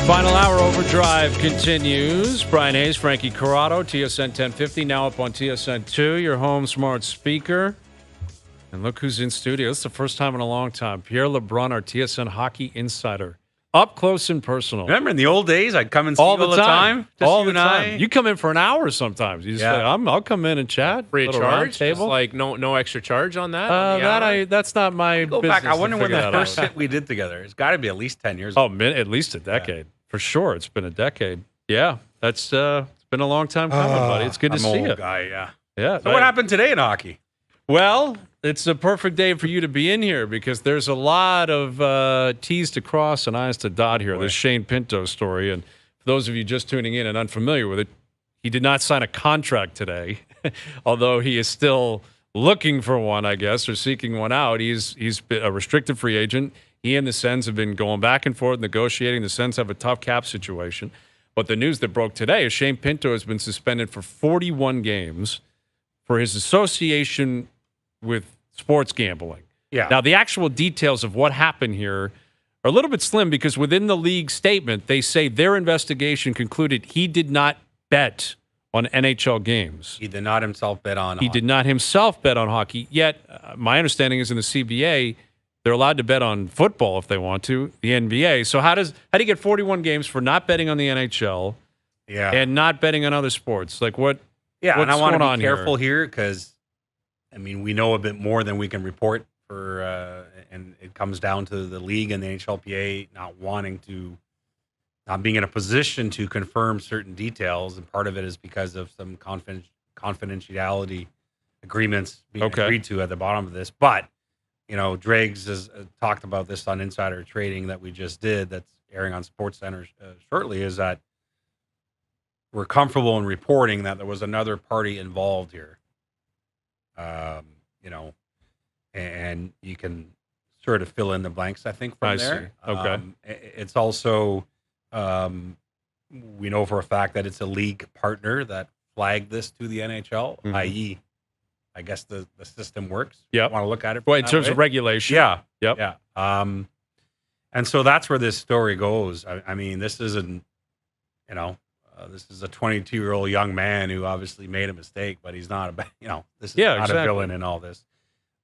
Final hour overdrive continues. Brian Hayes, Frankie Corrado, TSN 1050, now up on TSN 2, your home smart speaker. And look who's in studio. This is the first time in a long time. Pierre LeBrun, our TSN hockey insider. Up close and personal. Remember in the old days, I'd come and see all you all the time? All the time. You come in for an hour sometimes. You just say, I'll come in and chat. Free of charge? Table. Just like no extra charge on that? That's not my Go business. back. I wonder when the first out. hit we did together. It's got to be at least 10 years. Oh, at least a decade. For sure. It's been a decade. Yeah. It's been a long time coming, buddy. It's good to see you. Old guy, yeah. Yeah. So what happened today in hockey? Well, it's a perfect day for you to be in here because there's a lot of T's to cross and I's to dot here. This Shane Pinto story. And for those of you just tuning in and unfamiliar with it, he did not sign a contract today, although he is still looking for one, I guess, or seeking one out. He's been a restricted free agent. He and the Sens have been going back and forth, negotiating. The Sens have a tough cap situation. But the news that broke today is Shane Pinto has been suspended for 41 games for his association with sports gambling. Yeah. Now, the actual details of what happened here are a little bit slim because within the league statement, they say their investigation concluded he did not bet on NHL games. He did not himself bet on He did not himself bet on hockey. Yet, my understanding is in the CBA, they're allowed to bet on football if they want to, the NBA. So how do you get 41 games for not betting on the NHL and not betting on other sports? Like what? Yeah, what's and I want going to on be careful here because, I mean, we know a bit more than we can report for, and it comes down to the league and the NHLPA not being in a position to confirm certain details, and part of it is because of some confidentiality agreements being agreed to at the bottom of this. But you know, Driggs has talked about this on Insider Trading that we just did, that's airing on SportsCenter shortly, is that we're comfortable in reporting that there was another party involved here. You know, and you can sort of fill in the blanks, I think, from there. See. Okay. It's also, we know for a fact that it's a league partner that flagged this to the NHL, i.e., I guess the system works. Yeah. Want to look at it? Well, in terms of regulation. Yeah. Yep. Yeah. And so that's where this story goes. I mean, this isn't, you know, this is a 22-year-old young man who obviously made a mistake, but he's not this is not a villain in all this.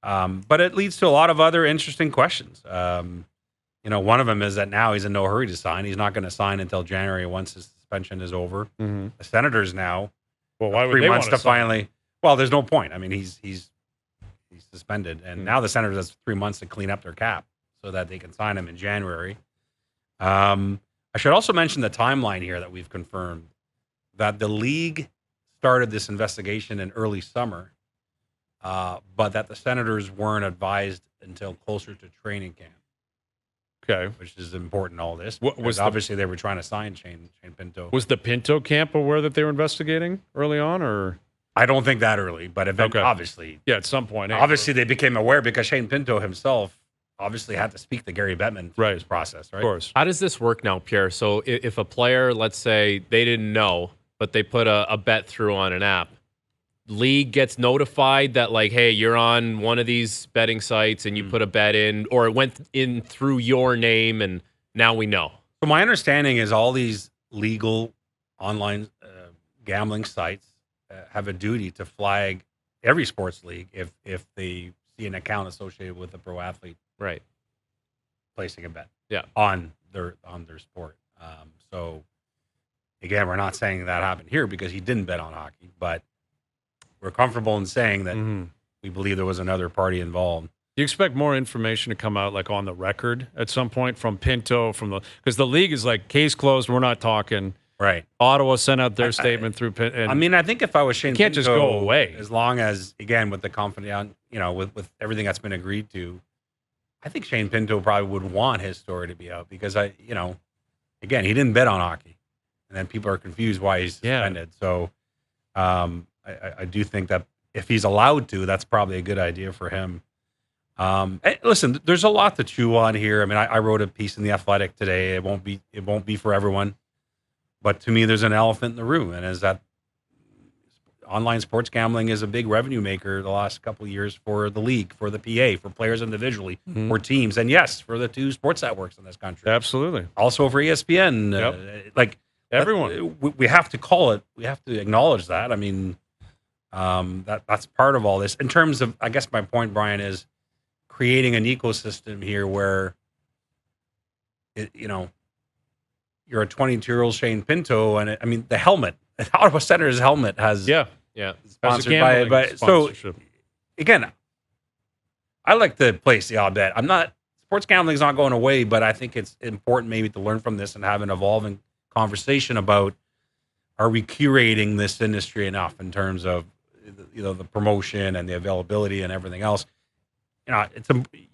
But it leads to a lot of other interesting questions. You know, one of them is that now he's in no hurry to sign. He's not going to sign until January once his suspension is over. Mm-hmm. The Senators now, well, why would 3 they months want to finally. Well, there's no point. I mean, he's suspended, and now the Senators has 3 months to clean up their cap so that they can sign him in January. I should also mention the timeline here that we've confirmed that the league started this investigation in early summer, but that the Senators weren't advised until closer to training camp. Okay, which is important. All this obviously they were trying to sign Shane Pinto. Was the Pinto camp aware that they were investigating early on, or? I don't think that early, but obviously, at some point, obviously they became aware because Shane Pinto himself obviously had to speak to Gary Bettman through this process, right? Of course. How does this work now, Pierre? So if a player, let's say they didn't know, but they put a bet through on an app, league gets notified that like, hey, you're on one of these betting sites and you put a bet in, or it went in through your name, and now we know. So my understanding is all these legal online gambling sites have a duty to flag every sports league if they see an account associated with a pro athlete, right, placing a bet, on their sport. So again, we're not saying that happened here because he didn't bet on hockey, but we're comfortable in saying that we believe there was another party involved. Do you expect more information to come out, like on the record at some point from Pinto, because the league is like case closed, we're not talking. Right. Ottawa sent out their statement through Pinto. I mean, I think if I was Shane Pinto, can't just go away. As long as, again, with the confident, with everything that's been agreed to, I think Shane Pinto probably would want his story to be out because again, he didn't bet on hockey, and then people are confused why he's suspended. So, I do think that if he's allowed to, that's probably a good idea for him. Listen, there's a lot to chew on here. I mean, I wrote a piece in The Athletic today. It won't be for everyone. But to me, there's an elephant in the room, and is that online sports gambling is a big revenue maker the last couple of years for the league, for the PA, for players individually, for teams, and yes, for the 2 sports networks in this country. Absolutely. Also for ESPN. Everyone. We have to call it. We have to acknowledge that. I mean, that's part of all this. In terms of, I guess my point, Brian, is creating an ecosystem here where, you're a 22-year-old Shane Pinto, and I mean, the helmet, the Ottawa Senators helmet has sponsored by so again, I like to place the odd bet. Sports gambling is not going away, but I think it's important maybe to learn from this and have an evolving conversation about, are we curating this industry enough in terms of the promotion and the availability and everything else.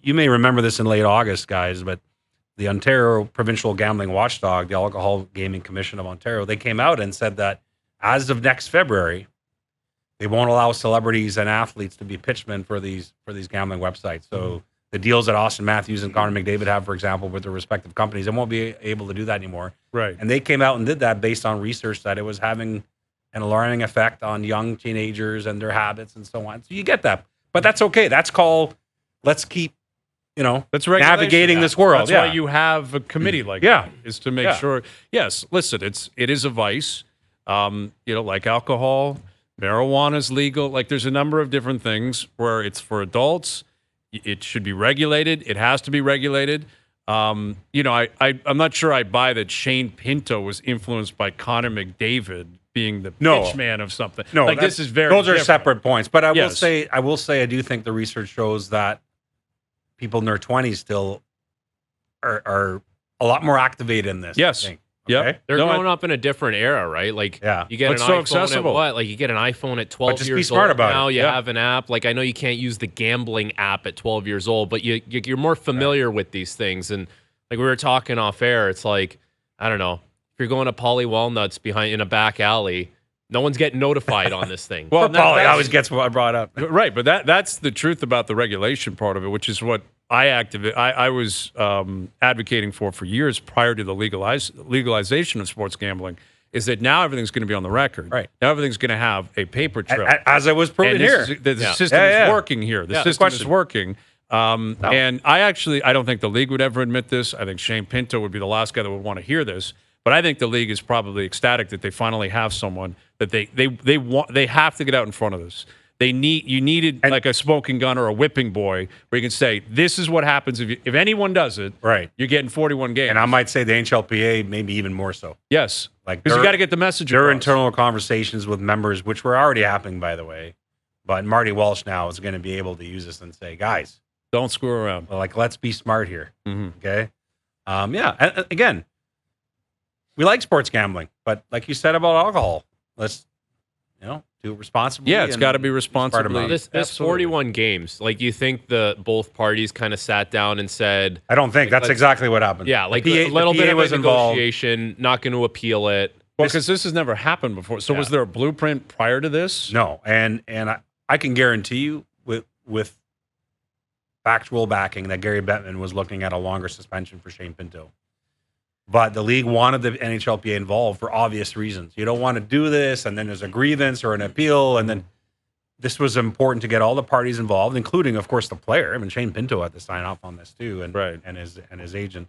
You may remember this in late August, guys, but the Ontario Provincial Gambling Watchdog, the Alcohol Gaming Commission of Ontario, they came out and said that as of next February, they won't allow celebrities and athletes to be pitchmen for these gambling websites. So the deals that Austin Matthews and Connor McDavid have, for example, with their respective companies, they won't be able to do that anymore. Right. And they came out and did that based on research that it was having an alarming effect on young teenagers and their habits and so on. So you get that. But that's okay. That's called, let's keep that's navigating this world. That's why you have a committee like that, is to make sure. Yes, listen, it is a vice. Like alcohol, marijuana is legal. Like there's a number of different things where it's for adults. It should be regulated. It has to be regulated. I'm not sure I buy that Shane Pinto was influenced by Connor McDavid being the pitchman of something. No, this is very those are different. separate points. But I will say I do think the research shows that people in their 20s still are a lot more activated in this. Yes. I think. Yep. Okay? They're growing up in a different era, right? Like, you get It's an so iPhone accessible. at what? Like, you get an iPhone at 12 just years be smart old. about Now it. you have an app. Like, I know you can't use the gambling app at 12 years old, but you're more familiar with these things. And like we were talking off air, it's like, I don't know, if you're going to Polly Walnuts in a back alley, no one's getting notified on this thing. Well, Polly always gets what I brought up. Right, but that's the truth about the regulation part of it, which is what I was advocating for years prior to the legalization of sports gambling, is that now everything's going to be on the record. Right. Now everything's going to have a paper trail. As I was proven here. The system is working here. The system is working. And I don't think the league would ever admit this. I think Shane Pinto would be the last guy that would want to hear this. But I think the league is probably ecstatic that they finally have someone that they have to get out in front of this. You needed like a smoking gun or a whipping boy where you can say, this is what happens if anyone does it. Right. You're getting 41 games. And I might say the NHLPA maybe even more so. Yes. Like, because you got to get the message There are across. internal conversations with members, which were already happening, by the way. But Marty Walsh now is going to be able to use this and say, guys, don't screw around. Like, let's be smart here. Mm-hmm. Okay. And again, we like sports gambling, but like you said about alcohol, let's do it responsibly. Yeah, it's got to be responsibly. This 41 games, like, you think both parties kind of sat down and said, I don't think that's exactly what happened. Yeah, like the a little PA bit of was a involved. negotiation, not going to appeal it. Well, because this has never happened before. So was there a blueprint prior to this? No, and I can guarantee you with factual backing that Gary Bettman was looking at a longer suspension for Shane Pinto. But the league wanted the NHLPA involved for obvious reasons. You don't want to do this, and then there's a grievance or an appeal, and then this was important to get all the parties involved, including, of course, the player. I mean, Shane Pinto had to sign off on this too, and his agent.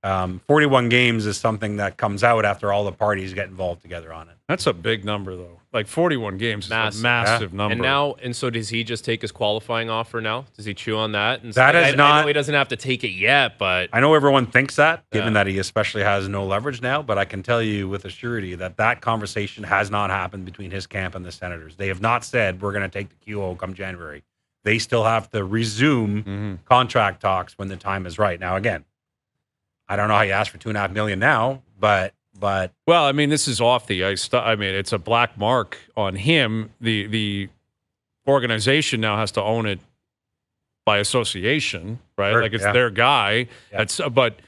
41 games is something that comes out after all the parties get involved together on it. That's a big number, though. Like 41 games is a massive number. And so does he just take his qualifying offer now? Does he chew on that? And I know he doesn't have to take it yet, but I know everyone thinks that, given that he especially has no leverage now. But I can tell you with a surety that conversation has not happened between his camp and the Senators. They have not said we're going to take the QO come January. They still have to resume contract talks when the time is right. Now, again, I don't know how you ask for $2.5 million now, but well, I mean, this is off the ice. I mean, it's a black mark on him. The organization now has to own it by association, right? Sure, like it's their guy. Yeah. But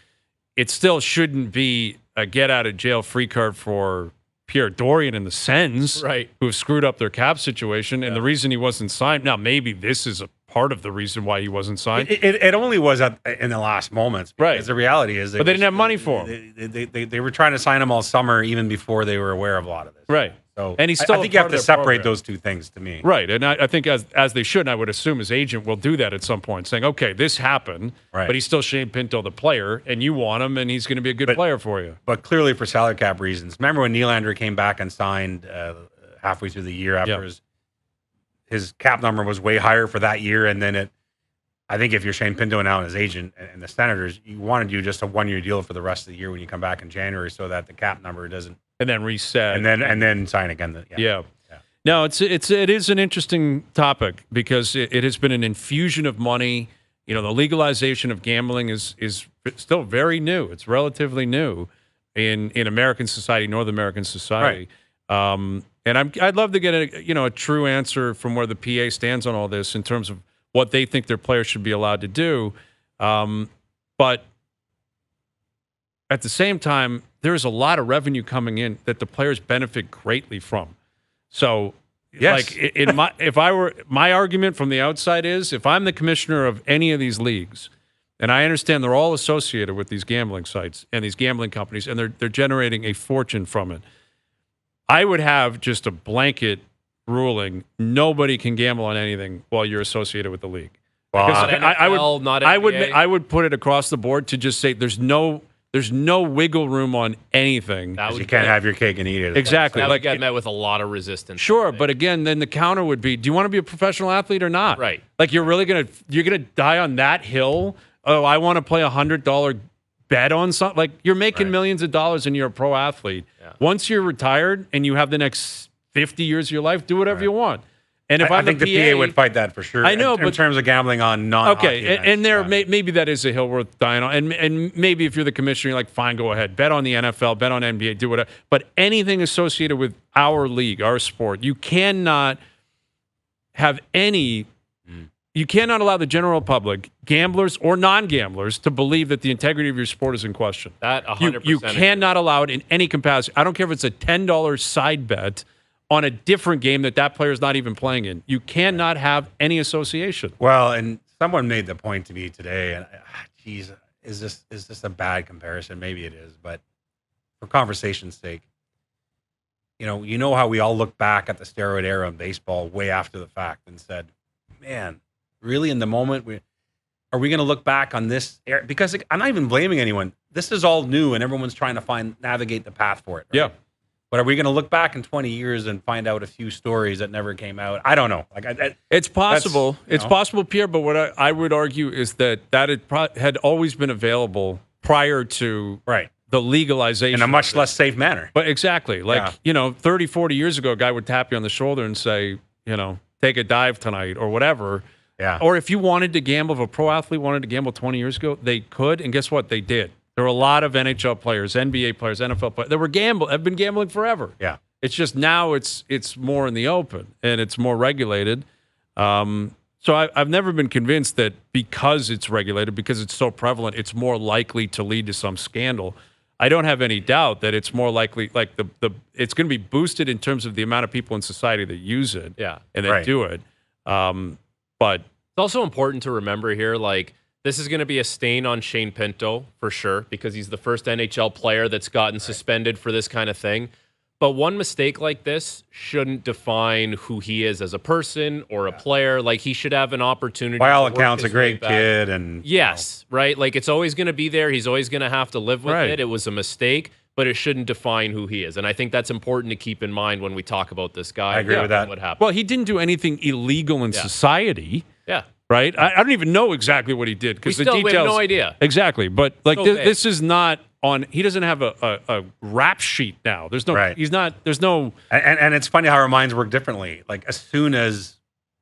it still shouldn't be a get out of jail free card for Pierre Dorian and the Sens, right, who have screwed up their cap situation. And the reason he wasn't signed, now maybe this is a part of the reason why he wasn't signed. It only was in the last moments. Right. Because the reality is, but they didn't have money for him. They were trying to sign him all summer, even before they were aware of a lot of this. Right. So And he's I still think a you have part to of their separate program. those two things to me. Right. And I think as they should, and I would assume his agent will do that at some point, saying, okay, this happened, Right. but he's still Shane Pinto, the player, and you want him, and he's going to be a good player for you. But clearly for salary cap reasons. Remember when Nylander came back and signed halfway through the year after his cap number was way higher for that year, and then I think if you're Shane Pinto now and his agent and the Senators, you want to do just a 1-year deal for the rest of the year when you come back in January, so that the cap number doesn't, And then reset. and then sign again. Yeah. No, it is an interesting topic because it has been an infusion of money. You know, the legalization of gambling is still very new. It's relatively new in American society, North American society. And I'd love to get a true answer from where the PA stands on all this in terms of what they think their players should be allowed to do. But at the same time, there's a lot of revenue coming in that the players benefit greatly from. So, Yes. like, my argument from the outside is, if I'm the commissioner of any of these leagues, and I understand they're all associated with these gambling sites and these gambling companies, and they're generating a fortune from it, I would have just a blanket ruling: nobody can gamble on anything while you're associated with the league. Well, Because Not NFL, not NBA. I would put it across the board to just say there's no wiggle room on anything. That would you can't get- have your cake and eat it. Exactly. That Like, would get met with a lot of resistance. Sure, but again, then the counter would be: do you want to be a professional athlete or not? Right. Like, you're gonna die on that hill? Oh, I want to play $100 bet on something. Like, you're making millions of dollars and you're a pro athlete. Yeah. Once you're retired and you have the next 50 years of your life, do whatever you want. And if I I'm think the PA would fight that for sure. I know, in but- terms of gambling on non-hockey okay, events, and there yeah. maybe that is a hill worth dying on, and maybe if you're the commissioner, you're like, fine, go ahead, bet on the NFL, bet on NBA, do whatever. But anything associated with our league, our sport, you cannot have any. You cannot allow the general public, gamblers or non-gamblers, to believe that the integrity of your sport is in question. That 100%. You cannot allow it in any capacity. I don't care if it's a $10 side bet on a different game that player is not even playing in. You cannot have any association. Well, and someone made the point to me today, and geez, is this a bad comparison? Maybe it is, but for conversation's sake, you know how we all look back at the steroid era of baseball way after the fact and said, man, really in the moment, are we going to look back on this era? Because I'm not even blaming anyone. This is all new, and everyone's trying to navigate the path for it. Right? Yeah. But are we going to look back in 20 years and find out a few stories that never came out? I don't know. It's possible. It's know. possible, Pierre, but what I would argue is that had always been available prior to the legalization. In a much less safe manner. But exactly. Like, 30, 40 years ago, a guy would tap you on the shoulder and say, take a dive tonight or whatever. Yeah. Or if you wanted to gamble, if a pro athlete wanted to gamble 20 years ago, they could. And guess what? They did. There were a lot of NHL players, NBA players, NFL players that have been gambling forever. Yeah. It's just now it's more in the open and it's more regulated. So I've never been convinced that because it's regulated, because it's so prevalent, it's more likely to lead to some scandal. I don't have any doubt that it's more likely, like it's going to be boosted in terms of the amount of people in society that use it, and that do it. But it's also important to remember here, like, this is going to be a stain on Shane Pinto for sure, because he's the first NHL player that's gotten suspended for this kind of thing. But one mistake like this shouldn't define who he is as a person or a player. Like, he should have an opportunity. By all to work accounts, a his way great back. kid. And Yes, right? Like, it's always going to be there. He's always going to have to live with it. It was a mistake, but it shouldn't define who he is. And I think that's important to keep in mind when we talk about this guy. I agree with that. What happened. well, he didn't do anything illegal in society. Yeah. Right? I don't even know exactly what he did because the details. We have no idea. Exactly, but like So vague. this is not on. He doesn't have a rap sheet now. There's no. Right. He's not. There's no. And it's funny how our minds work differently. Like, as soon as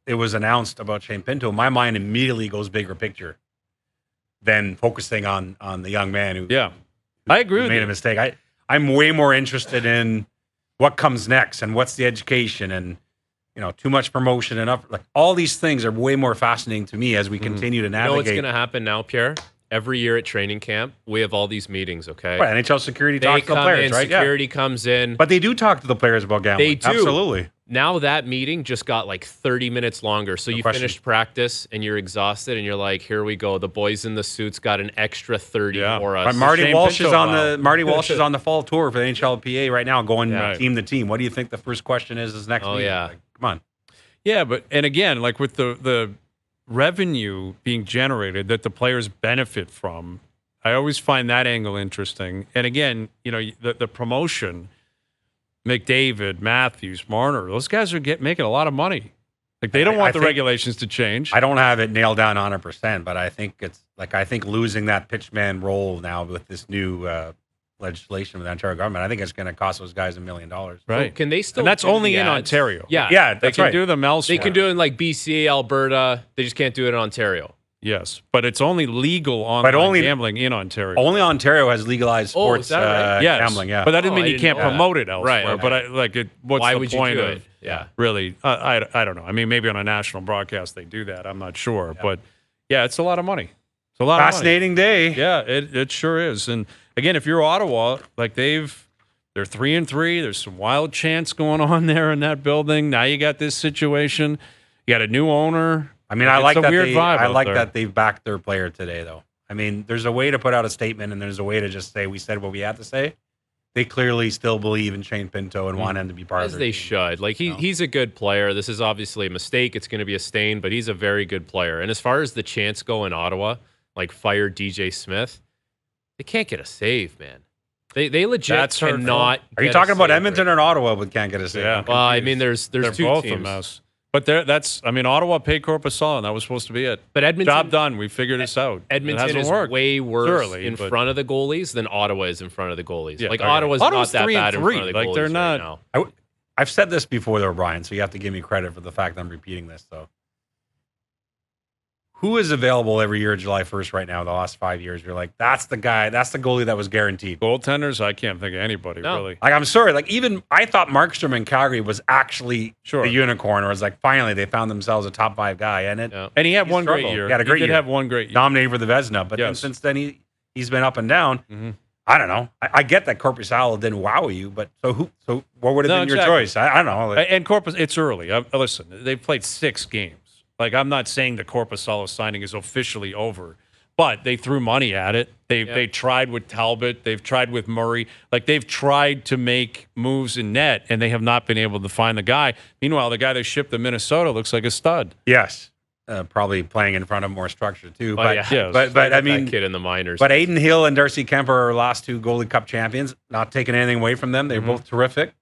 it was announced about Shane Pinto, my mind immediately goes bigger picture than focusing on the young man who I agree who with made you. a mistake. I'm way more interested in what comes next and what's the education and too much promotion and like all these things are way more fascinating to me as we continue to You know what's navigate. going to happen now, Pierre? Every year at training camp, we have all these meetings, okay? Right, NHL security They talks to the come players, in, right? security comes in. But they do talk to the players about gambling. They do. Absolutely. Now that meeting just got like 30 minutes longer. So you question. finished practice and you're exhausted and you're like, here we go. The boys in the suits got an extra 30 for us. But Marty Shane Walsh Pinto is on foul. the Marty Walsh is on the fall tour for the NHLPA right now, going Yeah. team to team. What do you think the first question is next Oh, meeting? yeah. Like, come on. Yeah, but and again, like with the revenue being generated that the players benefit from, I always find that angle interesting. And again, the promotion, McDavid, Matthews, Marner, those guys are making a lot of money. Like they don't want the regulations to change. I don't have it nailed down 100%, but I think I think losing that pitchman role now with this new legislation with the Ontario government, I think it's going to cost those guys $1 million. Right. Can they still? And that's do only the in ads? Ontario. Yeah. Yeah, They that's can right. do them elsewhere. They can do it in like BC, Alberta. They just can't do it in Ontario. Yes, but it's only legal online gambling in Ontario. Only Ontario has legalized sports is that right? Yes, gambling. Yeah, but that doesn't Oh, mean I you didn't can't know that. promote it elsewhere. Right, okay. But what's Why the would point you do of it? Yeah. really? I don't know. I mean, maybe on a national broadcast they do that. I'm not sure, but yeah, it's a lot of money. It's a lot fascinating of money. day. Yeah, it sure is. And again, if you're Ottawa, like they're 3-3. There's some wild chants going on there in that building. Now you got this situation. You got a new owner. I mean, It's I like a that. weird vibe I out like there. that they've backed their player today, though. I mean, there's a way to put out a statement, and there's a way to just say we said what we had to say. They clearly still believe in Shane Pinto and want him to be part of As their they team. should. Like he's a good player. This is obviously a mistake. It's going to be a stain, but he's a very good player. And as far as the chants go in Ottawa, like fire DJ Smith, they can't get a save, man. They legit That's hurtful. cannot. Are you get a talking about save Edmonton right or Ottawa? But can't get a save. Yeah. I'm now. Well, I confused. mean, there's They're two both teams. a mess. But Ottawa paid Corpusala, and that was supposed to be it. But Edmonton, Job done. We figured this out. Edmonton it hasn't is worked. way worse Thoroughly, in but- front of the goalies than Ottawa is in front of the goalies. Yeah, like okay. Ottawa's not Ottawa's that 3 and bad in 3. front of the Like, goalies they're right not- now. I've said this before, though, Brian. So you have to give me credit for the fact that I'm repeating this, though. Who is available every year, July 1st, right now? The last 5 years, you're like, that's the guy. That's the goalie that was guaranteed. Goaltenders, I can't think of anybody, No. really. Like, I'm sorry. Like, even I thought Markstrom in Calgary was actually Sure. the unicorn, or was like, finally, they found themselves a top 5 guy. And it Yeah. And he had He one great struggled. year. He had a great did year. have one great year. nominated for the Vezina. But then Yes. since then, he's been up and down. Mhm. I don't know. I get that Corpusala didn't wow you, but so what would have No, been your exactly. choice? I don't know. Like, And Corpus, it's early. Listen, they've played 6 games. Like, I'm not saying the Corpusala signing is officially over, but they threw money at it. They tried with Talbot. They've tried with Murray. Like, they've tried to make moves in net, and they have not been able to find the guy. Meanwhile, the guy they shipped to Minnesota looks like a stud. yes, probably playing in front of more structure too. Oh, But yeah. Yes. but I That mean, kid in the minors. but Aiden Hill and Darcy Kemper are our last 2 Goalie Cup champions. Not taking anything away from them. They're both terrific.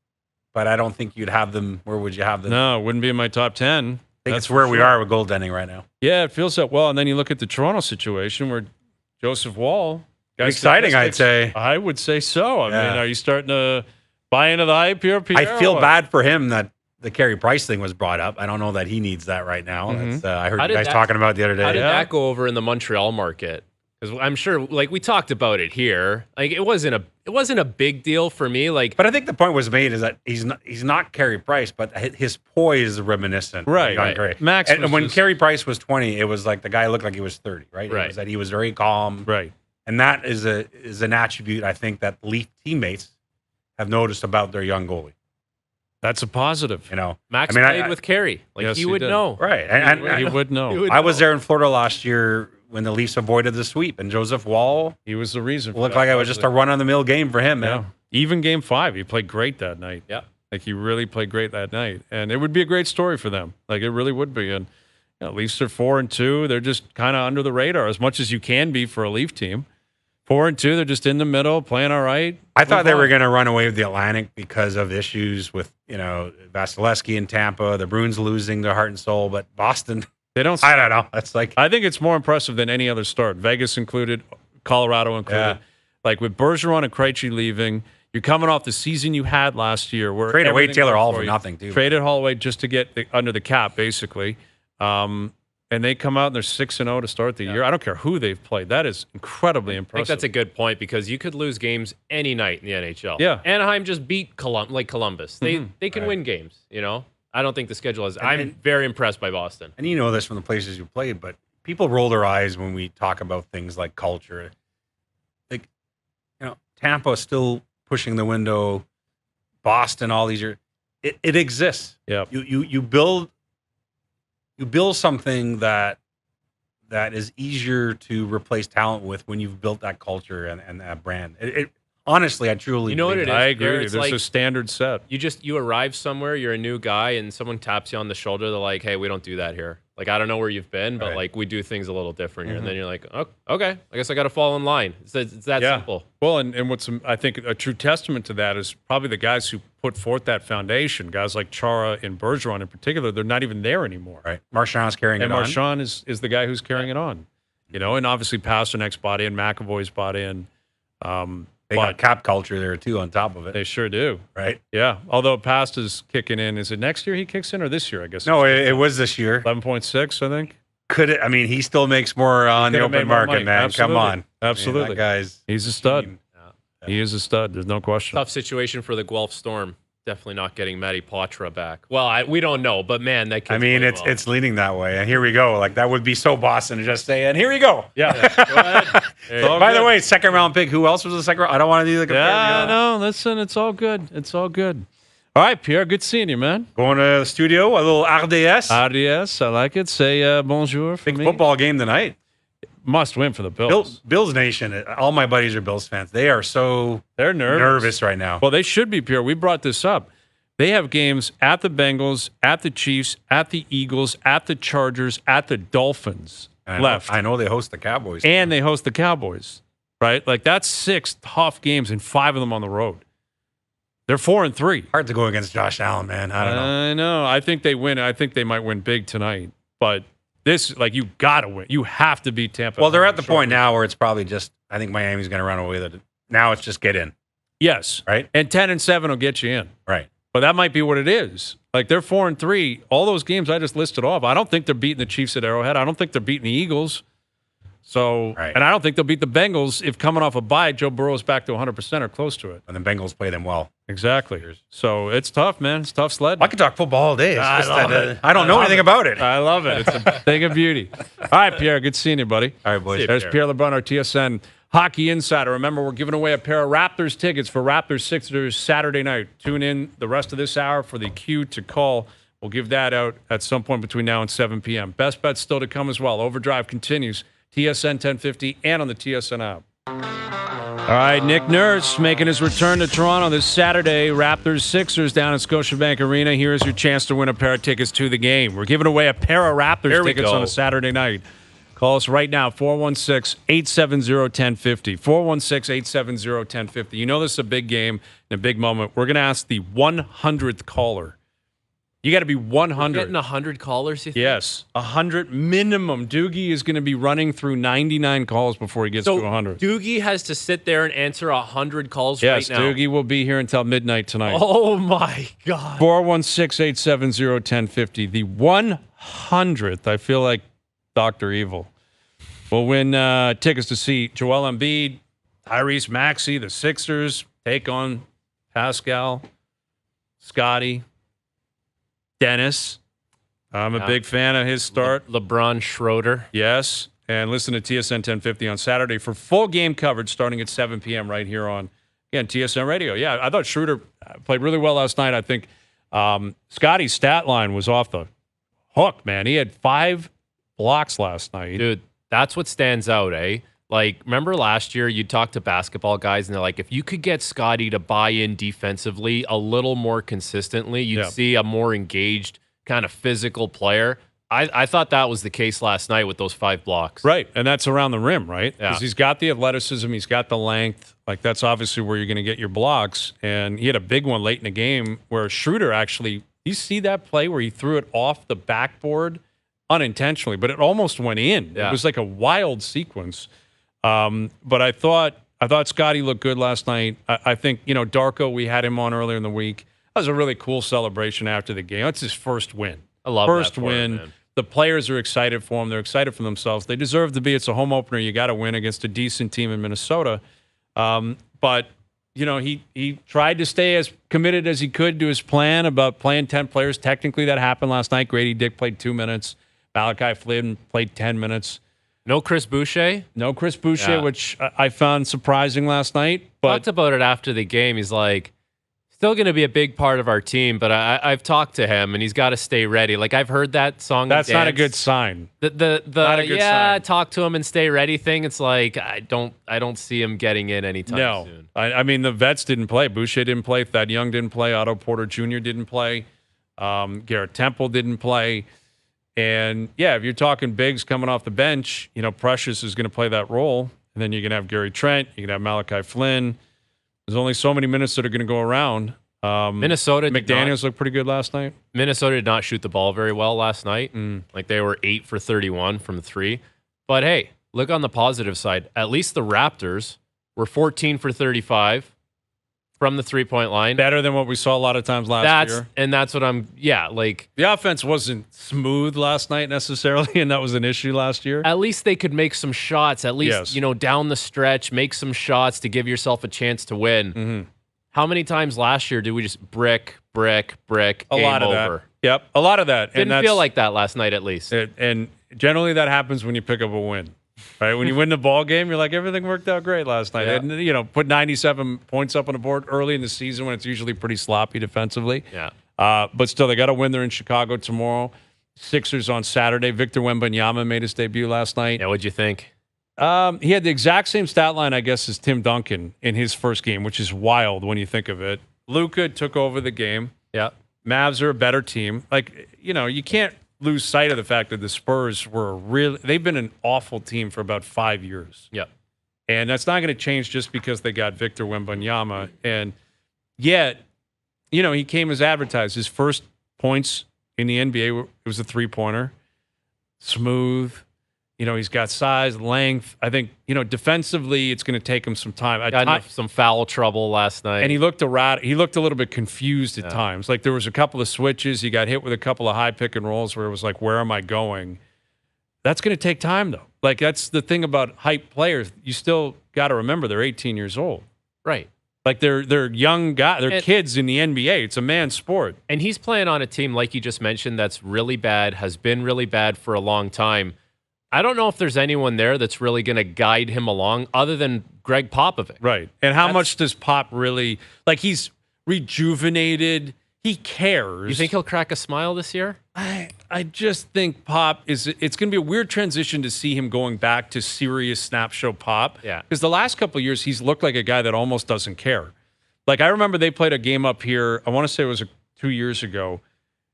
But I don't think you'd have them. Where would you have them? No, it wouldn't be in my top 10. I think That's it's where for we sure. are with goaltending right now. Yeah, it feels that well. And then you look at the Toronto situation where Joseph Woll. guy's Exciting, I'd statistics- say. I would say so. I Yeah. mean, are you starting to buy into the hype here, Pierre? I feel Or- bad for him that the Carey Price thing was brought up. I don't know that he needs that right now. Mhm. That's, I heard How you did guys that- talking about it the other day. How did Yeah. that go over in the Montreal market? Because I'm sure, like we talked about it here, like it wasn't a big deal for me. Like, But I think the point was made is that he's not Carey Price, but his poise is reminiscent. of Right, young right. Carey. Max and was when just- Carey Price was 20, it was like the guy looked like he was 30, right? Right. It was that he was very calm, Right. and that is an attribute I think that Leaf teammates have noticed about their young goalie. That's a positive. You know, Max I mean, played with Carey. Like Yes, he he would did. know. right? And He would know. He would I was know. there in Florida last year when the Leafs avoided the sweep, and Joseph Wall He was the reason. For looked that, like it was just a run-on-the-mill game for him, man. Yeah. Even game 5, he played great that night. Yeah. Like, he really played great that night. And it would be a great story for them. Like, it really would be. And Leafs are 4-2. They're just kind of under the radar as much as you can be for a Leaf team. 4-2. They're just in the middle, playing all right. I thought Move they on. were going to run away with the Atlantic because of issues with, Vasilevsky in Tampa, the Bruins losing their heart and soul, but Boston, They don't. I don't know. That's like, I think it's more impressive than any other start. Vegas included, Colorado included. Yeah. Like with Bergeron and Krejci leaving, you're coming off the season you had last year. Where traded away everything Taylor worked Hall for for you. nothing, too. Traded Holloway just to get under the cap, basically. And they come out and they're 6-0 to start the year. I don't care who they've played. That is incredibly I think impressive. that's a good point because you could lose games any night in the NHL. Yeah. Anaheim just beat Columbus. They can win games, I don't think the schedule is. I'm very impressed by Boston. And you know this from the places you played, but people roll their eyes when we talk about things like culture. Like, Tampa still pushing the window, Boston all these years. it exists. Yeah. You build something that is easier to replace talent with when you've built that culture and that brand. It honestly, I truly You know what believe it that. is? I agree with you. It's There's like- a standard set. You arrive somewhere, you're a new guy, and someone taps you on the shoulder. They're like, "Hey, we don't do that here. Like, I don't know where you've been, but Right. like we do things a little different here." And then you're like, "Oh, okay, I guess I got to fall in line." It's that simple. Well, and what's I think a true testament to that is probably the guys who put forth that foundation. Guys like Chara and Bergeron in particular, they're not even there anymore. Right. Marchand's carrying And it on. Marchand is the guy who's carrying it on. And obviously Pasternak's bought in, McAvoy's bought in. They got cap culture there too on top of it. They sure do. Right. Yeah. Although Pasta's kicking in. Is it next year he kicks in or this year, I guess? No, it was this year. 11.6, I think. Could it? I mean, he still makes more on the could've made open more market, money. man. Absolutely. Come on. Absolutely. I mean, that guy's He's a stud. team. He is a stud. There's no question. Tough situation for the Guelph Storm. Definitely not getting Matty Poitras back. Well, we don't know, but man, that kid's I mean, played it's leaning that way. And here we go. Like, that would be so Boston to just say, and here we go. Yeah. Go ahead. It's all By the good. way, second round pick. Who else was the second round? I don't want to do the compare. Yeah, no, listen, it's all good. It's all good. All right, Pierre, good seeing you, man. Going to the studio, a little RDS. RDS, I like it. Say bonjour for Big me. football game tonight. Must win for the Bills. Bills Nation. All my buddies are Bills fans. They are so They're nervous. right now. Well, they should be, Pierre. We brought this up. They have games at the Bengals, at the Chiefs, at the Eagles, at the Chargers, at the Dolphins left. I know they host the Cowboys. And they host the Cowboys, right? Like, that's 6 tough games and 5 of them on the road. They're 4-3. Hard to go against Josh Allen, man. I don't know. I know. I think they win. I think they might win big tonight. But this, like, you got to win. You have to beat Tampa. Well, they're at the point now where it's probably just, I think Miami's going to run away with it. Now it's just get in, Yes. right? And 10-7 will get you in. Right. But that might be what it is. Like, they're 4-3. All those games I just listed off, I don't think they're beating the Chiefs at Arrowhead. I don't think they're beating the Eagles. So, Right. And I don't think they'll beat the Bengals if coming off a bye, Joe Burrow's back to 100% or close to it. And the Bengals play them well. Exactly. So it's tough, man. It's tough sledding. I could talk football all day. It's I just love that, it. I don't know I love anything it. about it. I love it. It's a thing of beauty. All right, Pierre. Good seeing you, buddy. All right, boys. There's Pierre LeBrun, our TSN Hockey Insider. Remember, we're giving away a pair of Raptors tickets for Raptors Sixers Saturday night. Tune in the rest of this hour for the cue to call. We'll give that out at some point between now and 7 p.m. Best bets still to come as well. Overdrive continues. TSN 1050 and on the TSN app. All right, Nick Nurse making his return to Toronto this Saturday. Raptors Sixers down at Scotiabank Arena. Here's your chance to win a pair of tickets to the game. We're giving away a pair of Raptors tickets on a Saturday night. Call us right now, 416-870-1050. 416-870-1050. You know this is a big game and a big moment. We're going to ask the 100th caller. You got to be 100. Getting 100 callers, you think? Yes, 100 minimum. Doogie is going to be running through 99 calls before he gets So to 100. Doogie has to sit there and answer 100 calls Yes, right now. Doogie will be here until midnight tonight. Oh, my God. 416-870-1050. The 100th, I feel like Dr. Evil, will win tickets to see Joel Embiid, Tyrese Maxey, the Sixers, take on Pascal, Scotty, Dennis. I'm a big fan of his start. LeBrun Schroeder. Yes. And listen to TSN 1050 on Saturday for full game coverage starting at 7 p.m. right here on, again, TSN Radio. Yeah, I thought Schroeder played really well last night. I think Scotty's stat line was off the hook, man. He had 5 blocks last night. Dude, that's what stands out, eh? Like, remember last year you talked to basketball guys and they're like, if you could get Scotty to buy in defensively a little more consistently, you'd see a more engaged, kind of physical player. I thought that was the case last night with those 5 blocks. Right, and that's around the rim, right? Yeah. Because he's got the athleticism, he's got the length. Like, that's obviously where you're going to get your blocks. And he had a big one late in the game where Schroeder actually, you see that play where he threw it off the backboard unintentionally, but it almost went in. Yeah. It was like a wild sequence. But I thought Scotty looked good last night. I think, Darko, we had him on earlier in the week. That was a really cool celebration after the game. That's his first win. I love first that for win. him, man. The players are excited for him. They're excited for themselves. They deserve to be. It's a home opener. You got to win against a decent team in Minnesota. But he tried to stay as committed as he could to his plan about playing 10 players. Technically, that happened last night. Grady Dick played 2 minutes. Malachi Flynn played 10 minutes. No Chris Boucher. No Chris Boucher, which I found surprising last night. But Talked about it after the game. He's like, Still going to be a big part of our team, but I've talked to him, and he's got to stay ready. Like, I've heard that song. That's not a good sign. The not a good sign. Talk to him and stay ready thing. It's like I don't see him getting in anytime soon. I mean, the vets didn't play. Boucher didn't play. Thad Young didn't play. Otto Porter Jr. didn't play. Garrett Temple didn't play. And yeah, if you're talking bigs coming off the bench, Precious is going to play that role, and then you're going to have Gary Trent. You're going to have Malachi Flynn. There's only so many minutes that are going to go around. Minnesota McDaniels looked pretty good last night. Minnesota did not shoot the ball very well last night. Like, they were 8 for 31 from 3. But hey, look on the positive side. At least the Raptors were 14 for 35 from the 3-point line. Better than what we saw a lot of times last year. And that's what the offense wasn't smooth last night necessarily, and that was an issue last year. At least they could make some shots. At least, down the stretch, make some shots to give yourself a chance to win. Mm-hmm. How many times last year did we just brick, game a lot of over? That. Yep, a lot of that. Didn't feel like that last night, at least. And generally that happens when you pick up a win. Right, when you win the ball game, you're like, everything worked out great last night. Yeah. And put 97 points up on the board early in the season when it's usually pretty sloppy defensively. Yeah. But still, they got to win. They're in Chicago tomorrow. Sixers on Saturday. Victor Wembanyama made his debut last night. Yeah, what'd you think? He had the exact same stat line, I guess, as Tim Duncan in his first game, which is wild when you think of it. Luka took over the game. Yeah. Mavs are a better team. Like, you can't lose sight of the fact that the Spurs they've been an awful team for about 5 years. Yeah. And that's not going to change just because they got Victor Wembanyama. And yet, he came as advertised. His first points in the NBA, it was a 3-pointer. Smooth. He's got size, length. I think, defensively, it's going to take him some time. Got some foul trouble last night. And he looked a little bit confused at times. Like, there was a couple of switches. He got hit with a couple of high pick and rolls where it was like, where am I going? That's going to take time, though. Like, that's the thing about hype players. You still got to remember they're 18 years old. Right. Like, they're young guys. They're kids in the NBA. It's a man's sport. And he's playing on a team, like you just mentioned, that's really bad, has been really bad for a long time. I don't know if there's anyone there that's really going to guide him along other than Greg Popovich. Right. And how much does Pop really, like, he's rejuvenated. He cares. You think he'll crack a smile this year? I just think Pop it's going to be a weird transition to see him going back to serious snapshot Pop. Yeah. Because the last couple of years, he's looked like a guy that almost doesn't care. Like, I remember they played a game up here, I want to say it was 2 years ago,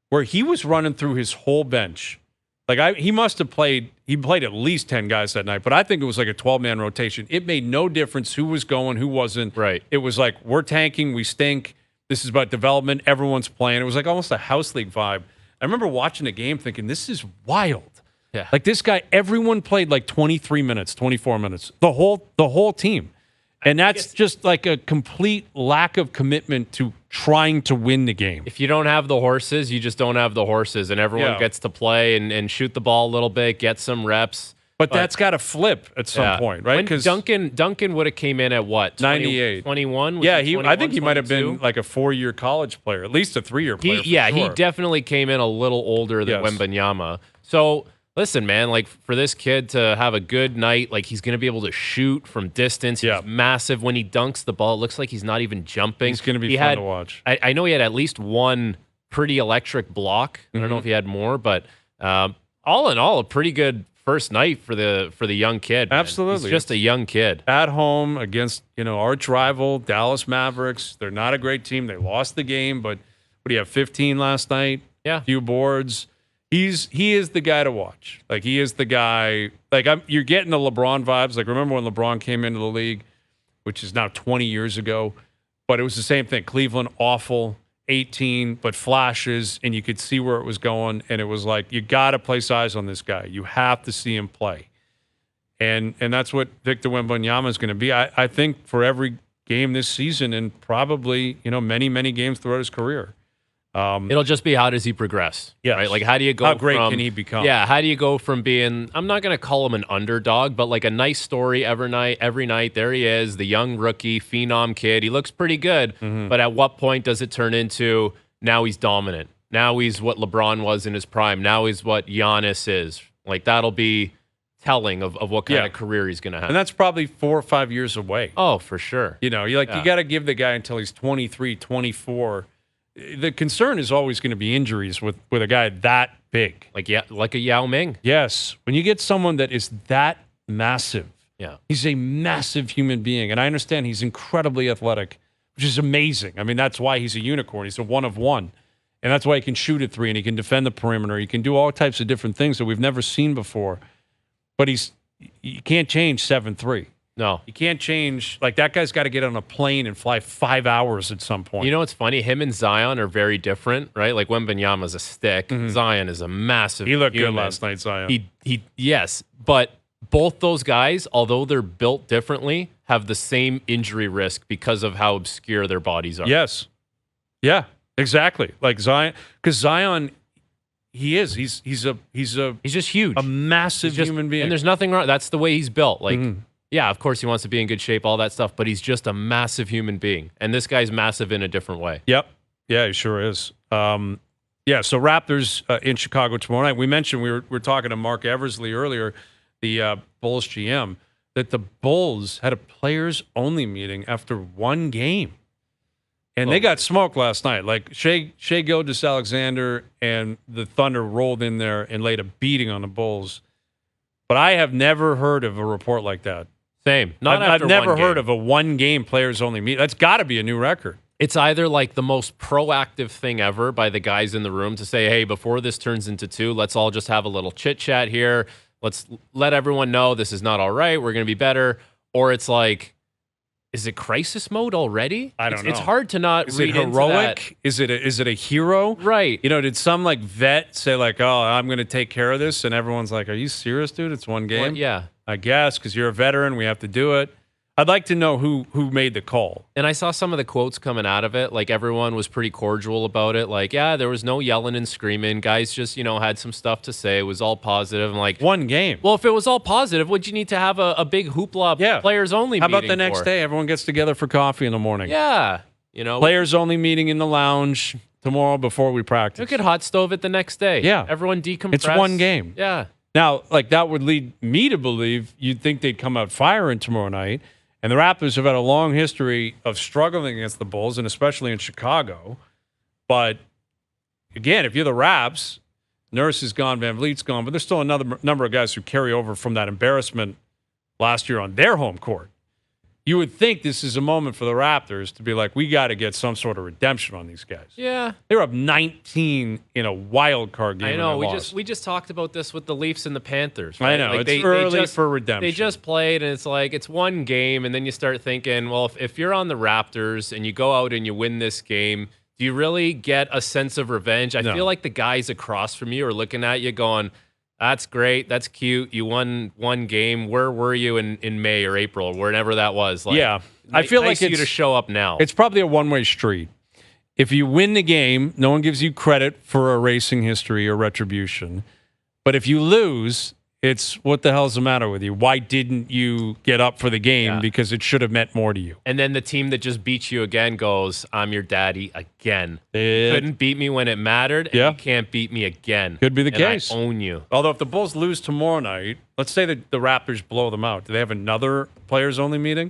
where he was running through his whole bench. Like, he must have played at least 10 guys that night, but I think it was like a 12-man rotation. It made no difference who was going, who wasn't. Right. It was like, we're tanking, we stink. This is about development. Everyone's playing. It was like almost a house league vibe. I remember watching the game thinking, this is wild. Yeah. Like, this guy, everyone played like 23 minutes, 24 minutes, the whole team. And that's just like a complete lack of commitment to trying to win the game. If you don't have the horses, you just don't have the horses, and everyone gets to play and shoot the ball a little bit, get some reps. But that's got to flip at some point, right? Because Duncan would have came in at what? 98. 21? Yeah, I think he might have been like a 4-year college player, at least a 3-year player. He definitely came in a little older than Wembanyama. So listen, man, like, for this kid to have a good night, like, he's going to be able to shoot from distance. He's massive. When he dunks the ball, it looks like he's not even jumping. He's going to be fun to watch. I know he had at least one pretty electric block. I don't know if he had more, but all in all, a pretty good first night for the young kid. Man. Absolutely. He's just a young kid. At home against, arch rival, Dallas Mavericks. They're not a great team. They lost the game, but what do you have, 15 last night? Yeah. A few boards. He is the guy to watch. Like, he is the guy. Like, you're getting the LeBron vibes. Like, remember when LeBron came into the league, which is now 20 years ago, but it was the same thing. Cleveland, awful, 18, but flashes, and you could see where it was going. And it was like, you got to place eyes on this guy. You have to see him play. And that's what Victor Wembanyama is going to be. I think for every game this season, and probably, many, many games throughout his career. It'll just be, how does he progress? Yes. Right? Like, how do you go How great can he become? Yeah, how do you go from being, I'm not going to call him an underdog, but like a nice story every night. There he is, the young rookie, phenom kid. He looks pretty good, but at what point does it turn into, now he's dominant? Now he's what LeBron was in his prime. Now he's what Giannis is. Like, that'll be telling of what kind of career he's going to have. And that's probably 4 or 5 years away. Oh, for sure. You got to give the guy until he's 23, 24. The concern is always going to be injuries with a guy that big. Like a Yao Ming. Yes. When you get someone that is that massive, he's a massive human being. And I understand he's incredibly athletic, which is amazing. I mean, that's why he's a unicorn. He's a one of one. And that's why he can shoot at 3 and he can defend the perimeter. He can do all types of different things that we've never seen before. But you can't change 7'3". No. You can't change. Like, that guy's got to get on a plane and fly 5 hours at some point. You know what's funny? Him and Zion are very different, right? Like, Wembanyama's a stick. Zion is a massive He looked human. good last night, Zion. Yes. But both those guys, although they're built differently, have the same injury risk because of how obscure their bodies are. Yes. Yeah, exactly. Like Zion, because Zion, he's just huge. A massive human being. And there's nothing wrong. That's the way he's built. Like, yeah, of course he wants to be in good shape, all that stuff, but he's just a massive human being. And this guy's massive in a different way. Yep. Yeah, he sure is. So Raptors in Chicago tomorrow night. We mentioned we were talking to Mark Eversley earlier, the Bulls GM, that the Bulls had a players-only meeting after one game. And they got smoked last night. Like, Shea Gilgeous-Alexander and the Thunder rolled in there and laid a beating on the Bulls. But I have never heard of a report like that. Same. I've never heard of a one-game players-only meeting. That's got to be a new record. It's either like the most proactive thing ever by the guys in the room to say, hey, before this turns into 2, let's all just have a little chit-chat here. Let's let everyone know this is not all right. We're going to be better. Or it's like, is it crisis mode already? I don't know. It's hard to not Is read it into heroic? that. Is it a hero? Right. Did some like vet say like, oh, I'm going to take care of this? And everyone's like, are you serious, dude? It's one game? Well, yeah. I guess, because you're a veteran. We have to do it. I'd like to know who made the call. And I saw some of the quotes coming out of it. Like, everyone was pretty cordial about it. Like, yeah, there was no yelling and screaming. Guys just, had some stuff to say. It was all positive. I'm like, one game. Well, if it was all positive, would you need to have a big hoopla players only How meeting about the next day? Everyone gets together for coffee in the morning. Yeah. Players only meeting in the lounge tomorrow before we practice. We could hot stove it the next day. Yeah. Everyone decompress. It's one game. Yeah. Now, like, that would lead me to believe you'd think they'd come out firing tomorrow night. And the Raptors have had a long history of struggling against the Bulls, and especially in Chicago. But, again, if you're the Raps, Nurse is gone, Van Vliet's gone, but there's still another number of guys who carry over from that embarrassment last year on their home court. You would think this is a moment for the Raptors to be like, we got to get some sort of redemption on these guys. Yeah. They were up 19 in a wild card game. I know. We just talked about this with the Leafs and the Panthers. Right? I know. Like, it's early for redemption. They just played, and it's like, it's one game, and then you start thinking, well, if you're on the Raptors and you go out and you win this game, do you really get a sense of revenge? I feel like the guys across from you are looking at you going, that's great. That's cute. You won one game. Where were you in May or April or whenever that was? Like, yeah. I feel nice like you to show up now. It's probably a one-way street. If you win the game, no one gives you credit for erasing history or retribution. But if you lose, it's what the hell's the matter with you? Why didn't you get up for the game? Yeah. Because it should have meant more to you. And then the team that just beat you again goes, I'm your daddy again. It couldn't beat me when it mattered, and you can't beat me again. Could be the and case. I own you. Although if the Bulls lose tomorrow night, let's say that the Raptors blow them out. Do they have another players-only meeting?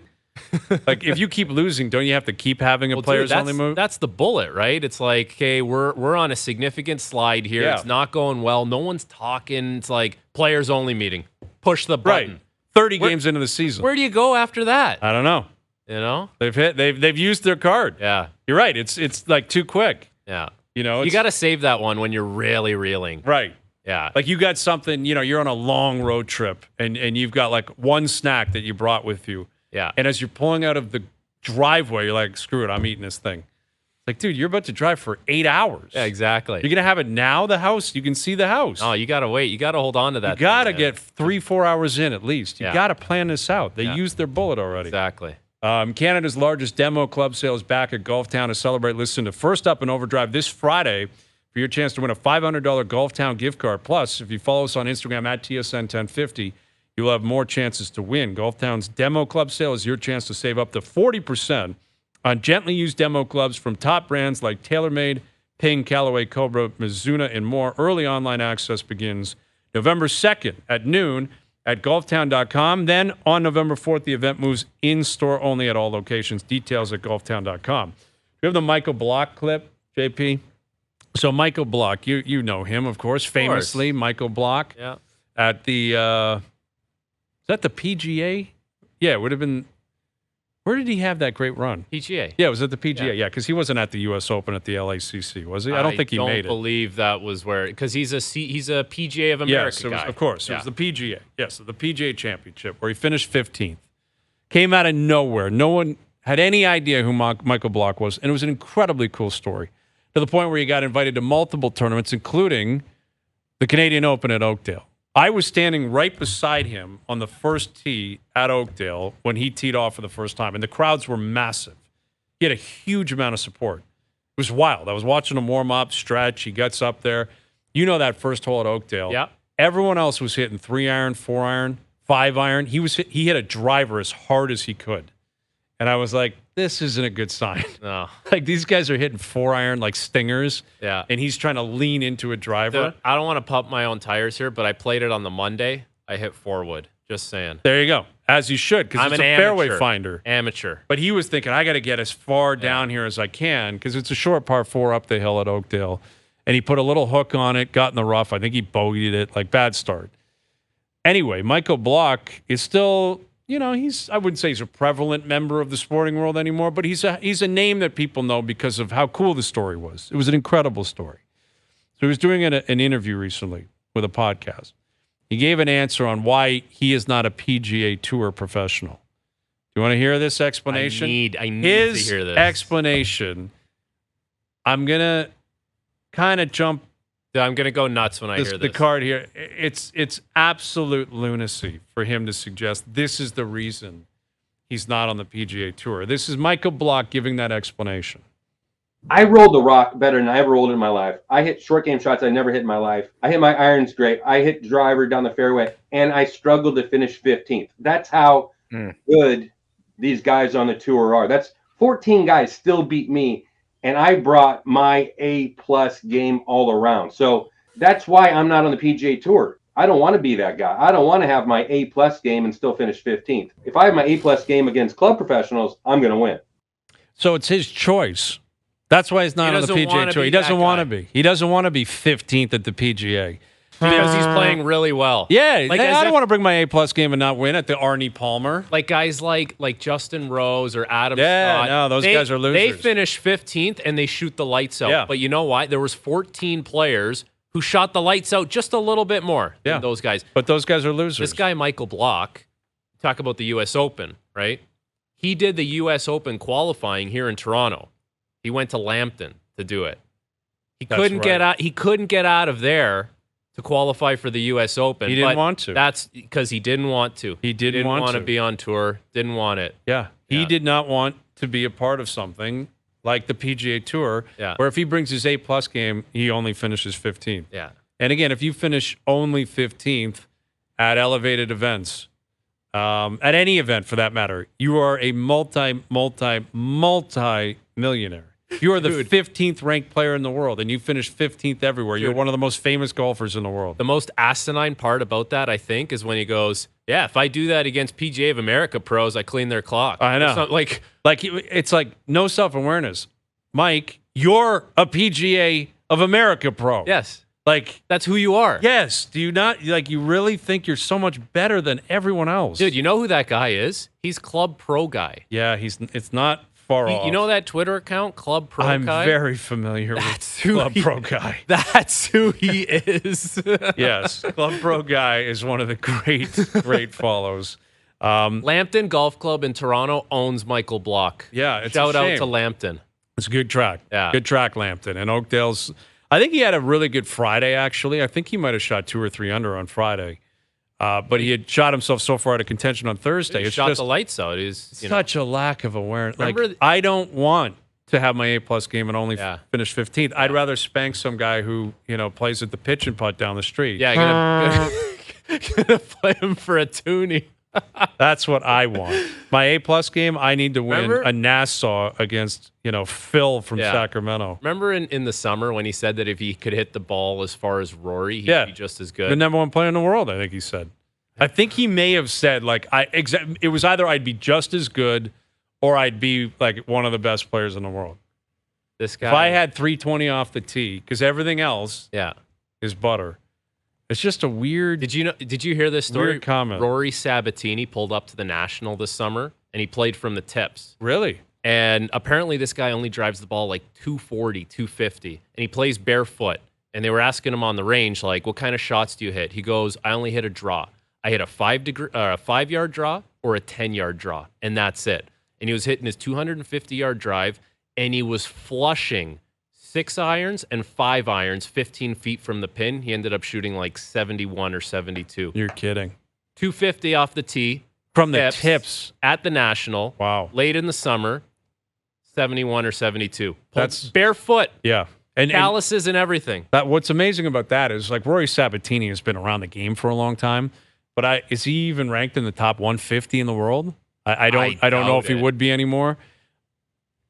Like, if you keep losing, don't you have to keep having a players-only move? That's the bullet, right? It's like, okay, we're on a significant slide here. Yeah. It's not going well. No one's talking. It's like players-only meeting. Push the button. Right. 30 games into the season. Where do you go after that? I don't know. They've used their card. Yeah. You're right. It's like too quick. Yeah. You got to save that one when you're really reeling. Right. Yeah. Like, you got something, you're on a long road trip and you've got like one snack that you brought with you. Yeah. And as you're pulling out of the driveway, you're like, screw it, I'm eating this thing. Like, dude, you're about to drive for 8 hours. Yeah, exactly. You're going to have it now, the house? You can see the house. Oh, you got to wait. You got to hold on to that. You got to get 3-4 hours in at least. You Yeah. got to plan this out. They used their bullet already. Exactly. Canada's largest demo club sale is back at Golftown to celebrate. Listen to First Up and OverDrive this Friday for your chance to win a $500 Golftown gift card. Plus, if you follow us on Instagram at TSN1050, you'll have more chances to win. Golftown's demo club sale is your chance to save up to 40% on gently used demo clubs from top brands like TaylorMade, Ping, Callaway, Cobra, Mizuno, and more. Early online access begins November 2nd at noon at golftown.com. Then on November 4th, the event moves in-store only at all locations. Details at golftown.com. We have the Michael Block clip, JP. So Michael Block, you know him, of course, famously, Michael Block. Yeah. At the, is that the PGA? Yeah, it would have been, where did he have that great run? PGA. Yeah, it was at the PGA. Yeah, because he wasn't at the U.S. Open at the LACC, was he? I don't think he made it. I don't believe that was where, because he's a PGA of America yes, guy. Of course. It was the PGA. Yes, the PGA Championship, where he finished 15th. Came out of nowhere. No one had any idea who Michael Block was, and it was an incredibly cool story, to the point where he got invited to multiple tournaments, including the Canadian Open at Oakdale. I was standing right beside him on the first tee at Oakdale when he teed off for the first time, and the crowds were massive. He had a huge amount of support. It was wild. I was watching him warm up, stretch. He gets up there. You know that first hole at Oakdale. Yeah. Everyone else was hitting 3-iron, 4-iron, 5-iron. He hit a driver as hard as he could. And I was like, this isn't a good sign. No. Like, these guys are hitting 4-iron like stingers. Yeah. And he's trying to lean into a driver. I don't want to pump my own tires here, but I played it on the Monday. I hit 4-wood. Just saying. There you go. As you should, because it's a fairway finder. Amateur. But he was thinking, I got to get as far down here as I can, because it's a short par 4 up the hill at Oakdale. And he put a little hook on it, got in the rough. I think he bogeyed it, like bad start. Anyway, Michael Block is still, I wouldn't say he's a prevalent member of the sporting world anymore, but he's a name that people know because of how cool the story was. It was an incredible story. So he was doing an interview recently with a podcast. He gave an answer on why he is not a PGA Tour professional. Do you want to hear this explanation? I need His to hear this. explanation, I'm going to kind of jump I'm going to go nuts when I hear this. The card here, it's absolute lunacy for him to suggest this is the reason he's not on the PGA Tour. This is Michael Block giving that explanation. I rolled the rock better than I ever rolled in my life. I hit short game shots I never hit in my life. I hit my irons great. I hit driver down the fairway, and I struggled to finish 15th. That's how good these guys on the tour are. That's 14 guys still beat me, and I brought my A-plus game all around. So that's why I'm not on the PGA Tour. I don't want to be that guy. I don't want to have my A-plus game and still finish 15th. If I have my A-plus game against club professionals, I'm going to win. So it's his choice. That's why he's not on the PGA Tour. He doesn't want to be. He doesn't want to be 15th at the PGA. Because he's playing really well. Yeah, like, I don't want to bring my A-plus game and not win at the Arnie Palmer. Like guys like Justin Rose or Adam Yeah, Scott. no, those guys are losers. They finish 15th and they shoot the lights out. Yeah. But you know why? There was 14 players who shot the lights out just a little bit more than those guys. But those guys are losers. This guy, Michael Block, talk about the U.S. Open, right? He did the U.S. Open qualifying here in Toronto. He went to Lambton to do it. He couldn't get out. He couldn't get out of there to qualify for the U.S. Open. He didn't want to. That's because he didn't want to. He didn't want to be on tour. Didn't want it. Yeah. He did not want to be a part of something like the PGA Tour, where if he brings his A-plus game, he only finishes 15th. Yeah. And again, if you finish only 15th at elevated events, at any event for that matter, you are a multi-millionaire. You are the 15th ranked player in the world, and you finish 15th everywhere. You're one of the most famous golfers in the world. The most asinine part about that, I think, is when he goes, "Yeah, if I do that against PGA of America pros, I clean their clock." I know. It's like no self-awareness. Mike, you're a PGA of America pro. Yes. Like, that's who you are. Yes. Do you not, you really think you're so much better than everyone else? Dude, you know who that guy is? He's Club Pro Guy. Yeah, it's not far off. You know that Twitter account, Club Pro Guy? I'm very familiar with Club Pro Guy. That's who he is. Yes. Club Pro Guy is one of the great follows. Lambton Golf Club in Toronto owns Michael Block. Yeah, it's Shout a shame. out to Lambton. It's a good track. Yeah. Good track, Lambton. And Oakdale's, I think he had a really good Friday, actually. I think he might have shot 2 or 3 under on Friday. But he had shot himself so far out of contention on Thursday. He shot the lights out. He's such a lack of awareness. I don't want to have my A-plus game and only finish 15th. I'd rather spank some guy who, plays at the pitch and putt down the street. Yeah, gonna play him for a toonie. That's what I want. My A-plus game, I need to win a Nassau against, Phil from Sacramento. Remember in the summer when he said that if he could hit the ball as far as Rory, he'd be just as good? The number 1 player in the world, I think he said. I think he may have said, like, it was either I'd be just as good or I'd be, like, one of the best players in the world. This guy. If I had 320 off the tee, because everything else is butter. It's just a weird. Did you hear this story? Weird comment. Rory Sabatini pulled up to the National this summer, and he played from the tips. Really? And apparently this guy only drives the ball like 240, 250, and he plays barefoot. And they were asking him on the range, like, what kind of shots do you hit? He goes, I only hit a draw. I hit a 5-yard draw or a 10-yard draw, and that's it. And he was hitting his 250-yard drive, and he was flushing 6 irons and 5 irons 15 feet from the pin. He ended up shooting like 71 or 72. You're kidding. 250 off the tee. From the tips. At the National. Wow. Late in the summer, 71 or 72. That's barefoot. Yeah. And calluses and everything. What's amazing about that is, like, Rory Sabatini has been around the game for a long time, but is he even ranked in the top 150 in the world? I don't know if he would be anymore.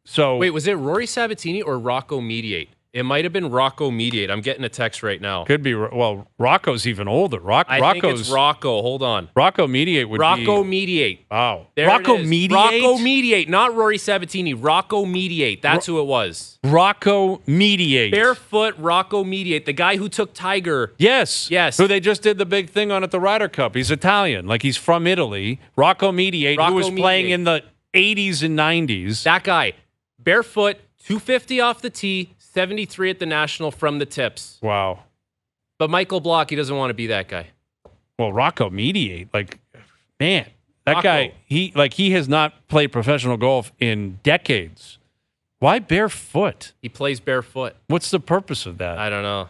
So wait, was it Rory Sabatini or Rocco Mediate? It might have been Rocco Mediate. I'm getting a text right now. Could be. Well, Rocco's even older. I think it's Rocco. Hold on. Rocco Mediate would be. Rocco Mediate. Wow. There Rocco it is. Mediate? Rocco Mediate, not Rory Sabatini. Rocco Mediate. That's who it was. Rocco Mediate. Barefoot Rocco Mediate, the guy who took Tiger. Yes. Yes. Who they just did the big thing on at the Ryder Cup. He's Italian. Like, he's from Italy. Rocco Mediate, who was playing in the 80s and 90s. That guy. Barefoot, 250 off the tee, 73 at the National from the tips. Wow. But Michael Block, he doesn't want to be that guy. Well, Rocco Mediate, like, man, that Rocco. guy, he has not played professional golf in decades. Why barefoot? He plays barefoot. What's the purpose of that? I don't know.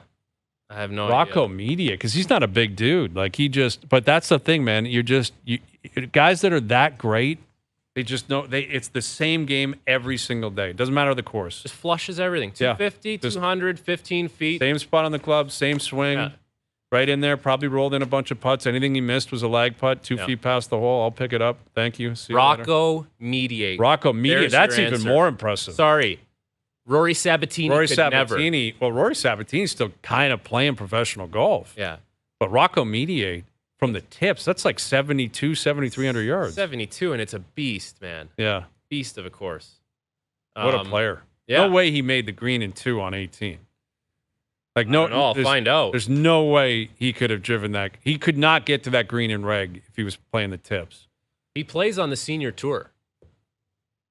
I have no Rocco idea. Mediate, because he's not a big dude. Like, but that's the thing, man. Guys that are that great, they just know it's the same game every single day. It doesn't matter the course. Just flushes everything. 250, 200, 15 feet. Same spot on the club, same swing. Yeah. Right in there, probably rolled in a bunch of putts. Anything he missed was a lag putt, 2 feet past the hole. I'll pick it up. Thank you. See you later. Rocco Mediate. Rocco Mediate. There's That's your even answer. more impressive. Sorry. Rory Sabatini could never. Well, Rory Sabatini's still kind of playing professional golf. Yeah. But Rocco Mediate, from the tips, that's like 7,300 yards. 72, and it's a beast, man. Yeah. Beast of a course. What a player. Yeah. No way he made the green in 2 on 18. Like, No, I'll find out. There's no way he could have driven that. He could not get to that green in reg if he was playing the tips. He plays on the senior tour.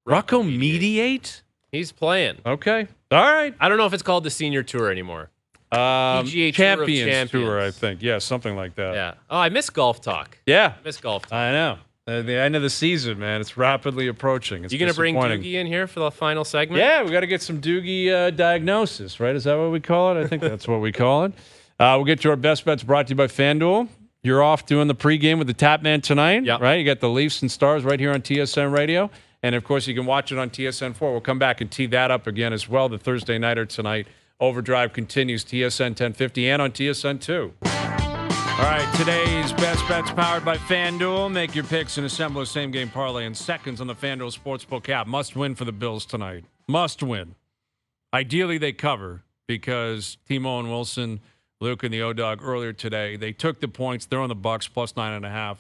Rocco Mediate? He's playing. Okay. All right. I don't know if it's called the senior tour anymore. PGA Champions Tour, I think. Yeah, something like that. Yeah. Oh, I miss golf talk. Yeah. I miss golf talk. I know. The end of the season, man. It's rapidly approaching. It's You going to bring disappointing. Doogie in here for the final segment? Yeah, we got to get some Doogie diagnosis, right? Is that what we call it? I think that's what we call it. We'll get to our best bets brought to you by FanDuel. You're off doing the pregame with the Tap Man tonight, right? You got the Leafs and Stars right here on TSN Radio. And, of course, you can watch it on TSN 4. We'll come back and tee that up again as well, the Thursday nighter tonight. OverDrive continues, TSN 1050 and on TSN 2. All right, today's best bets powered by FanDuel. Make your picks and assemble a same-game parlay in seconds on the FanDuel Sportsbook app. Must win for the Bills tonight. Must win. Ideally, they cover because Timo and Wilson, Luke and the O-Dog earlier today, they took the points. They're on the Bucks plus 9.5.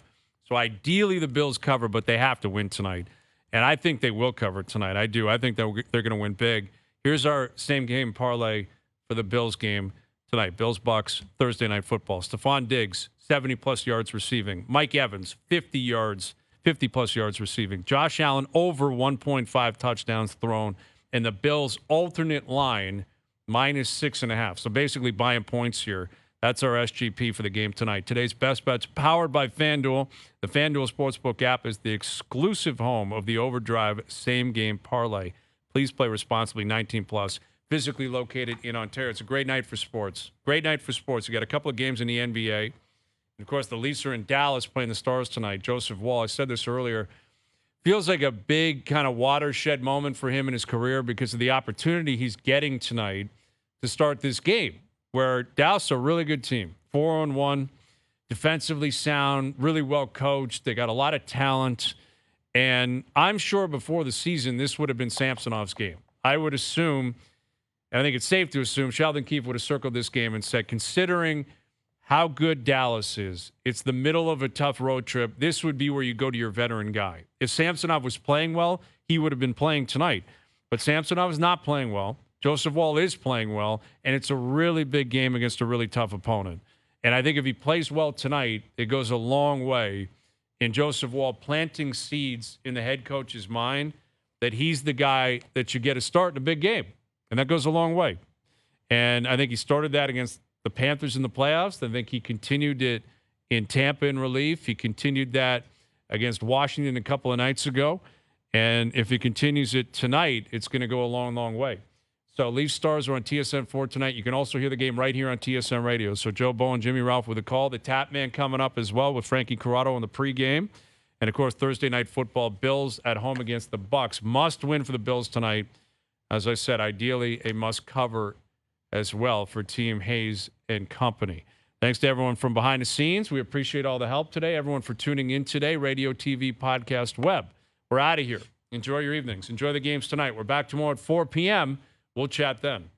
So ideally, the Bills cover, but they have to win tonight. And I think they will cover tonight. I do. I think they're going to win big. Here's our same-game parlay for the Bills game tonight. Bills-Bucks, Thursday Night Football. Stephon Diggs, 70-plus yards receiving. Mike Evans, 50-plus yards receiving. Josh Allen, over 1.5 touchdowns thrown. And the Bills' alternate line, minus 6.5. So basically buying points here. That's our SGP for the game tonight. Today's best bets powered by FanDuel. The FanDuel Sportsbook app is the exclusive home of the OverDrive same-game parlay. Please play responsibly, 19+. Physically located in Ontario. It's a great night for sports. Great night for sports. You got a couple of games in the NBA. And, of course, the Leafs are in Dallas playing the Stars tonight. Joseph Woll, I said this earlier, feels like a big kind of watershed moment for him in his career because of the opportunity he's getting tonight to start this game, where Dallas is a really good team. 4-1, defensively sound, really well coached. They got a lot of talent. And I'm sure before the season, this would have been Samsonov's game. I would assume, and I think it's safe to assume, Sheldon Keefe would have circled this game and said, considering how good Dallas is. It's the middle of a tough road trip. This would be where you go to your veteran guy. If Samsonov was playing well, he would have been playing tonight. But Samsonov is not playing well. Joseph Woll is playing well, and it's a really big game against a really tough opponent. And I think if he plays well tonight, it goes a long way in Joseph Woll planting seeds in the head coach's mind that he's the guy that you get a start in a big game. And that goes a long way. And I think he started that against the Panthers in the playoffs. I think he continued it in Tampa in relief. He continued that against Washington a couple of nights ago. And if he continues it tonight, it's going to go a long, long way. So Leaf Stars are on TSN 4 tonight. You can also hear the game right here on TSN Radio. So Joe Bowen, Jimmy Ralph with a call. The Tap Man coming up as well with Frankie Corrado in the pregame. And, of course, Thursday Night Football, Bills at home against the Bucs. Must win for the Bills tonight. As I said, ideally a must cover as well for Team Hayes and company. Thanks to everyone from behind the scenes. We appreciate all the help today. Everyone for tuning in today, radio, TV, podcast, web. We're out of here. Enjoy your evenings. Enjoy the games tonight. We're back tomorrow at 4 p.m. We'll chat then.